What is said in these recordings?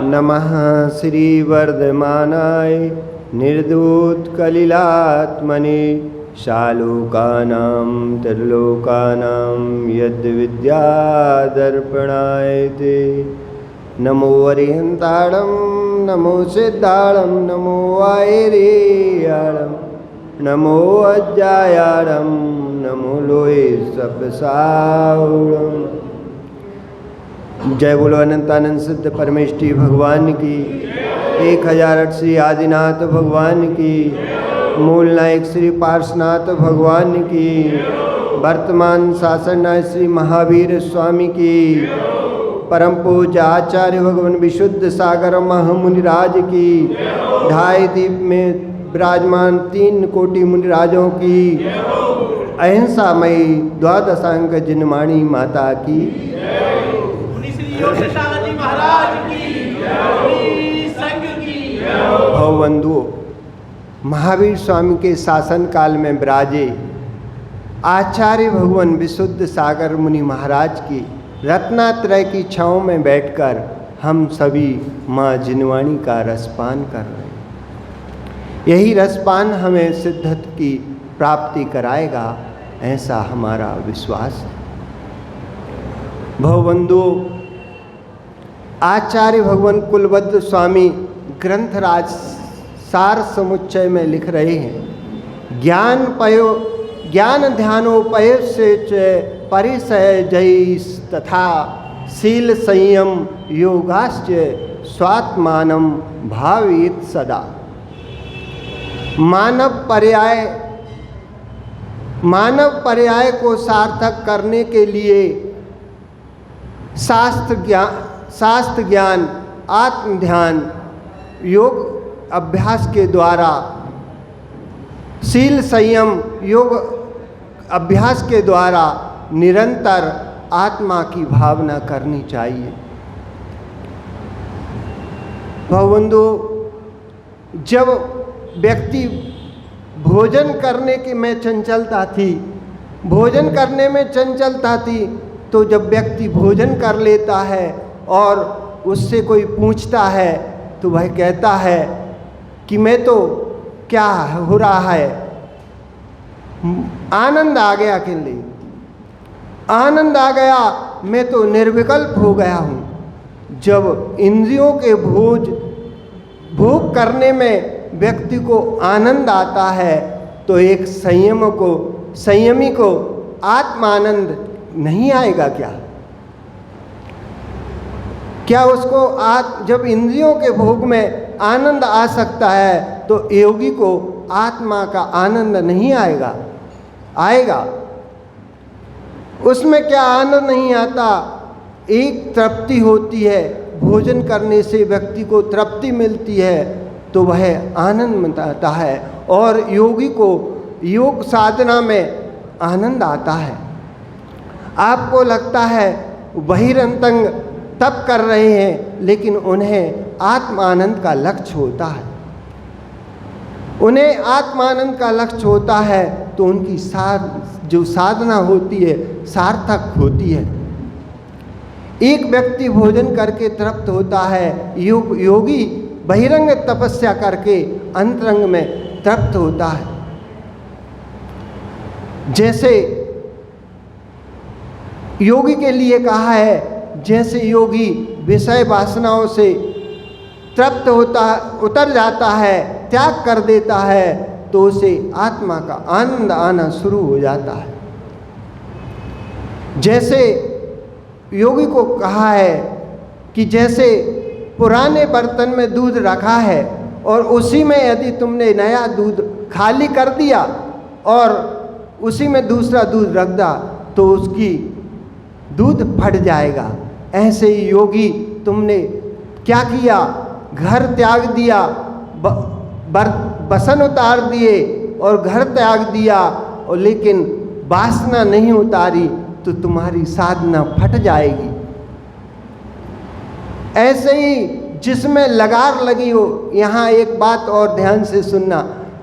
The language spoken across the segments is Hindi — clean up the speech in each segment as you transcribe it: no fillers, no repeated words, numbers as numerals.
नमः श्रीवर्धमानाय निर्दूतकलिलात्मने शालोकानां त्रिलोकानां यद्विद्यादर्पणाय ते। नमो अरिहन्ताणं नमो सिद्धाणं नमो आयरेयाणं नमो अज्जायाणं नमो लोये सपसावणं। जय बोलो अनंतानंद सिद्ध परमेष्ठी भगवान की, 1008 श्री आदिनाथ भगवान की, मूल नायक श्री पार्श्वनाथ भगवान की, वर्तमान शासन नायक श्री महावीर स्वामी की, परम पूज्य आचार्य भगवान विशुद्ध सागर महामुनिराज की, ढाई दीप में विराजमान 3 कोटि मुनिराजों की, अहिंसामयी द्वादशांक जिनमाणी माता की, भवबंधुओं, महावीर स्वामी के शासन काल में विराजे आचार्य भगवान विशुद्ध सागर मुनि महाराज की रत्नात्रय की छाँव में बैठकर हम सभी माँ जिनवाणी का रसपान कर रहे हैं। यही रसपान हमें सिद्धत की प्राप्ति कराएगा, ऐसा हमारा विश्वास है। भवबंधुओं, आचार्य भगवान कुलवद्ध स्वामी ग्रंथराज सार समुच्चय में लिख रहे हैं, ज्ञान ध्यानोपय से परिसय जयी तथा शील संयम योगाश्च स्वात्मानं भावित सदा। मानव पर्याय को सार्थक करने के लिए शास्त्र ज्ञान आत्म ध्यान योग अभ्यास के द्वारा, शील संयम योग अभ्यास के द्वारा निरंतर आत्मा की भावना करनी चाहिए। भवबंधुओं, जब व्यक्ति भोजन करने की में चंचलता थी, तो जब व्यक्ति भोजन कर लेता है और उससे कोई पूछता है तो वह कहता है कि मैं तो क्या हो रहा है, आनंद आ गया, के लिए आनंद आ गया, मैं तो निर्विकल्प हो गया हूँ। जब इंद्रियों के भोग करने में व्यक्ति को आनंद आता है तो एक संयमी को आत्मानंद नहीं आएगा क्या उसको जब इंद्रियों के भोग में आनंद आ सकता है तो योगी को आत्मा का आनंद नहीं आएगा। उसमें क्या आनंद नहीं आता, एक तृप्ति होती है, भोजन करने से व्यक्ति को तृप्ति मिलती है तो वह आनंद मिलता है और योगी को योग साधना में आनंद आता है। आपको लगता है बहिरंतंग तप कर रहे हैं, लेकिन उन्हें आत्मानंद का लक्ष्य होता है। उन्हें आत्मानंद का लक्ष्य होता है तो उनकी जो साधना होती है सार्थक होती है। एक व्यक्ति भोजन करके तृप्त होता है, योगी बहिरंग तपस्या करके अंतरंग में तृप्त होता है। जैसे योगी के लिए कहा है, जैसे योगी विषय वासनाओं से तृप्त उतर जाता है, त्याग कर देता है, तो उसे आत्मा का आनंद आना शुरू हो जाता है। जैसे योगी को कहा है कि जैसे पुराने बर्तन में दूध रखा है और उसी में यदि तुमने नया दूध खाली कर दिया और उसी में दूसरा दूध रख दिया तो उसकी दूध फट जाएगा। ऐसे ही योगी तुमने क्या किया, घर त्याग दिया, बसन उतार दिए और घर त्याग दिया, और लेकिन वासना नहीं उतारी तो तुम्हारी साधना फट जाएगी। ऐसे ही जिसमें लगार लगी हो, यहाँ एक बात और ध्यान से सुनना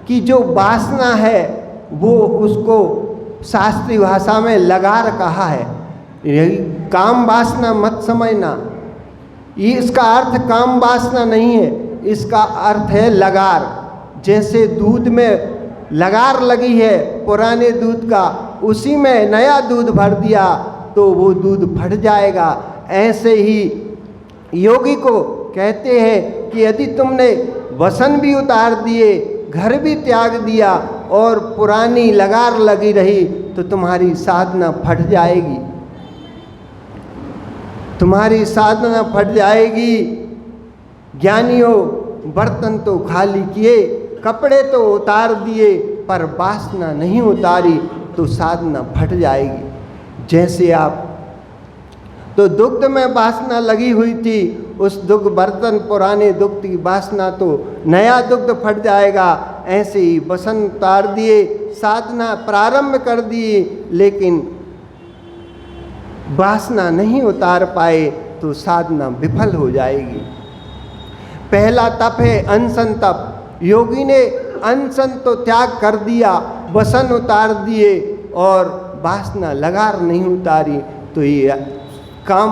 कि जो वासना है वो उसको शास्त्रीय भाषा में लगार कहा है। यही काम वासना मत समझना, ये इसका अर्थ काम वासना नहीं है, इसका अर्थ है लगार। जैसे दूध में लगार लगी है पुराने दूध का, उसी में नया दूध भर दिया तो वो दूध फट जाएगा। ऐसे ही योगी को कहते हैं कि यदि तुमने वसन भी उतार दिए, घर भी त्याग दिया और पुरानी लगार लगी रही तो तुम्हारी साधना फट जाएगी, तुम्हारी साधना फट जाएगी। ज्ञानियों बर्तन तो खाली किए, कपड़े तो उतार दिए, पर वासना नहीं उतारी तो साधना फट जाएगी। जैसे आप तो दुग्ध में वासना लगी हुई थी, उस दुग्ध बर्तन पुराने दुग्ध की वासना तो नया दुग्ध फट जाएगा। ऐसे ही वसन उतार दिए, साधना प्रारंभ कर दी, लेकिन वासना नहीं उतार पाए तो साधना विफल हो जाएगी। पहला तप है अनशन तप। योगी ने अनशन तो त्याग कर दिया, वसन उतार दिए और वासना लगार नहीं उतारी तो ये काम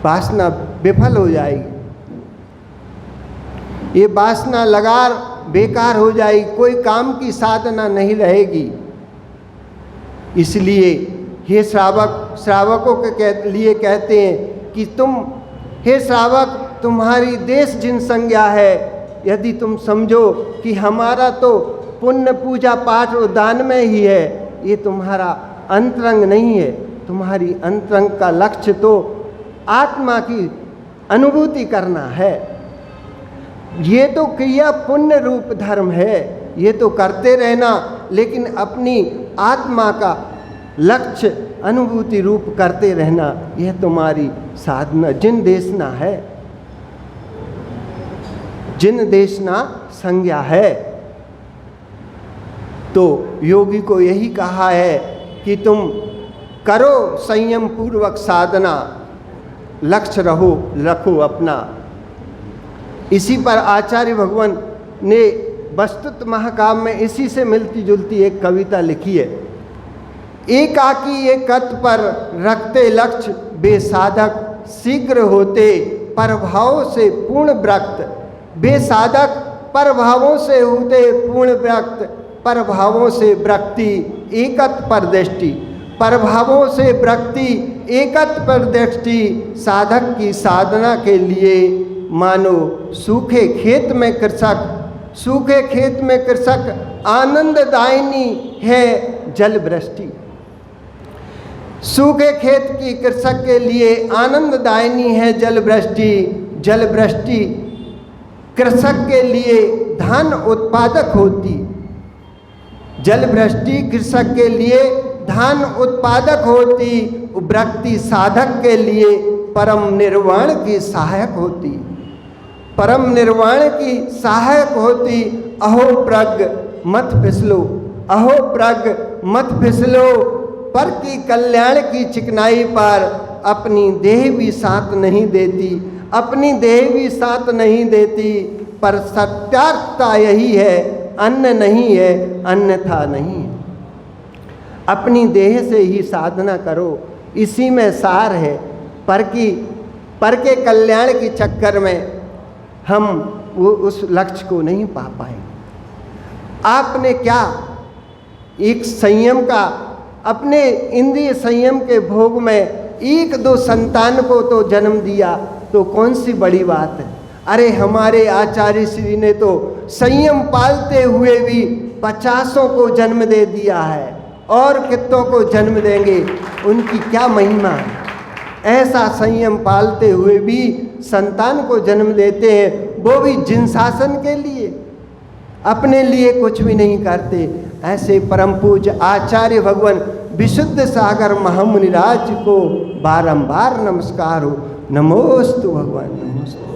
वासना विफल हो जाएगी, ये वासना लगार बेकार हो जाएगी, कोई काम की साधना नहीं रहेगी। इसलिए हे श्रावकों के लिए कहते हैं कि तुम हे श्रावक, तुम्हारी देश जिन संज्ञा है, यदि तुम समझो कि हमारा तो पुण्य पूजा पाठ और दान में ही है, ये तुम्हारा अंतरंग नहीं है। तुम्हारी अंतरंग का लक्ष्य तो आत्मा की अनुभूति करना है। ये तो क्रिया पुण्य रूप धर्म है, ये तो करते रहना, लेकिन अपनी आत्मा का लक्ष्य अनुभूति रूप करते रहना, यह तुम्हारी साधना जिन देशना है, जिन देशना संज्ञा है। तो योगी को यही कहा है कि तुम करो संयम पूर्वक साधना, लक्ष्य रखो अपना। इसी पर आचार्य भगवान ने वस्तुत महाकाव्य में इसी से मिलती जुलती एक कविता लिखी है। एकाकी एकत पर रखते लक्ष्य बेसाधक शीघ्र होते, परभाव से पूर्ण व्रक्त। बेसाधक परभावों से होते पूर्ण व्रक्त, परभावों से व्रक्ति एकत पर दृष्टि। परभावों से व्रक्ति एकत पर दृष्टि, साधक की साधना के लिए मानो सूखे खेत में कृषक। सूखे खेत में कृषक आनंददायिनी है जल वृष्टि। सूखे खेत की कृषक के लिए आनंददायिनी है जल वृष्टि। जल वृष्टि कृषक के लिए धान उत्पादक होती। जल वृष्टि कृषक के लिए धान उत्पादक होती, व्रक्ति साधक के लिए परम निर्वाण की सहायक होती। परम निर्वाण की सहायक होती। अहो प्रज्ञ मत फिसलो, अहो प्रज्ञ मत फिसलो, पर की कल्याण की चिकनाई पर अपनी देह भी साथ नहीं देती। अपनी देह भी साथ नहीं देती, पर सत्यार्थता यही है, अन्न नहीं है अन्यथा नहीं है। अपनी देह से ही साधना करो, इसी में सार है। पर के कल्याण के चक्कर में हम वो उस लक्ष्य को नहीं पा पाएंगे। आपने क्या एक संयम का, अपने इंद्रिय संयम के भोग में एक दो संतान को तो जन्म दिया, तो कौन सी बड़ी बात है। अरे हमारे आचार्य श्री ने तो संयम पालते हुए भी 50 को जन्म दे दिया है, और कितनों को जन्म देंगे, उनकी क्या महिमा है। ऐसा संयम पालते हुए भी संतान को जन्म देते हैं, वो भी जिन शासन के लिए, अपने लिए कुछ भी नहीं करते। ऐसे परम पूज्य आचार्य भगवान विशुद्ध सागर महामुनिराज को बारंबार नमस्कार हो। नमोस्तु भगवान, नमोस्तु।